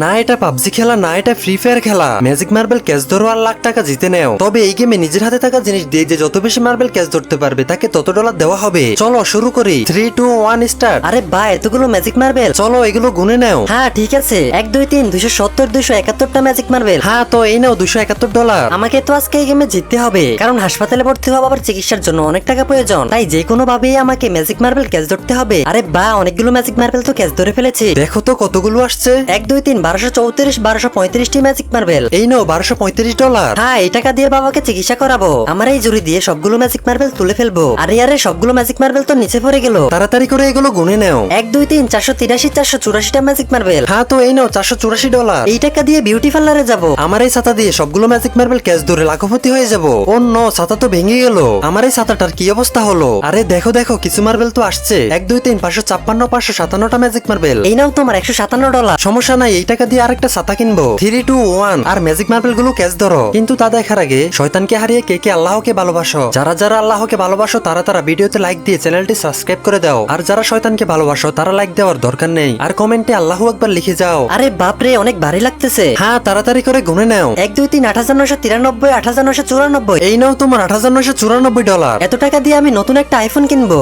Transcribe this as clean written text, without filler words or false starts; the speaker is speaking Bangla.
না এটা পাবজি খেলা, না এটা ফ্রি ফায়ার খেলা। ম্যাজিক মার্বেল ক্যাচ ধরো আর লাখ টাকা জিতে নেও। তবে এই গেমে নিজের হাতে থাকা জিনিস দিয়ে যে যত বেশি মার্বেল ক্যাচ ধরতে পারবে তাকে তত ডলার দেওয়া হবে। চলো শুরু করি, 3, 2, 1 স্টার্ট। আরে বা এতগুলো ম্যাজিক মার্বেল। চলো এগুলো গুনে নাও। হ্যাঁ ঠিক আছে, 1, 2, 3, 270, 271টা ম্যাজিক মার্বেল। হ্যাঁ তো এই নাও $271। আমাকে তো আজকে এই গেমে জিততে হবে, কারণ হাসপাতালে ভর্তি হওয়া আবার চিকিৎসার জন্য অনেক টাকা প্রয়োজন। তাই যে কোনো ভাবেই আমাকে ম্যাজিক মার্বেল ক্যাচ ধরতে হবে। আরে বা অনেকগুলো ম্যাজিক মার্বেল তো ক্যাচ ধরে ফেলেছি। দেখো তো কতগুলো আসছে। 1, 2, 3, 1234, 1235টি ম্যাজিক মার্বেল। এই নাও $1235। হ্যাঁ এই টাকা দিয়ে বাবাকে চিকিৎসা করাবো। আমার এই জুড়ি দিয়ে সবগুলো ম্যাজিক মার্বেল তুলে ফেলবো। আরে আরে সবগুলো ম্যাজিক মার্বেল তো নিচে পড়ে গেল। তাড়াতাড়ি করে এগুলো গুনে নাও। 1, 2, 3, 483, 484টা ম্যাজিক মার্বেল। হ্যাঁ তো এই নাও $484। এই টাকা দিয়ে বিউটি পার্লারে যাবো। আমার এই ছাতা দিয়ে সবগুলো ম্যাজিক মার্বেল ক্যাচ ধরে লাখপতি হয়ে যাব। ও নো, ছাতা তো ভেঙে গেল। আমার এই ছাতাটার কি অবস্থা হলো? আরে দেখো দেখো কিছু মার্বেল তো আসছে। 1, 2, 3, 556, 557টা ম্যাজিক মার্বেল। এই নাও তোমার $157। সমস্যা নাই, এই টাকা দিয়ে আরেকটা ছাতা কিনবো। 3, 2, 1 আর ম্যাজিক মার্বেল গুলো ক্যাচ ধরো। কিন্তু তা দেখার আগে শয়তানকে হারিয়ে কে কে আল্লাহকে ভালোবাসো? যারা যারা আল্লাহকে ভালোবাসো তারা তারা ভিডিওতে লাইক দিয়ে চ্যানেলটি সাবস্ক্রাইব করে দাও। আর যারা শয়তানকে ভালোবাসো তারা লাইক দেওয়ার দরকার নেই, আর কমেন্টে আল্লাহু আকবার লিখে যাও। আরে বাপরে অনেক ভারী লাগতেছে। হ্যাঁ তাড়াতাড়ি করে গুনে নাও। 1, 2, 3, 8993, 8994। এই নাও তোমার $8994। এত টাকা দিয়ে আমি নতুন একটা আইফোন কিনবো।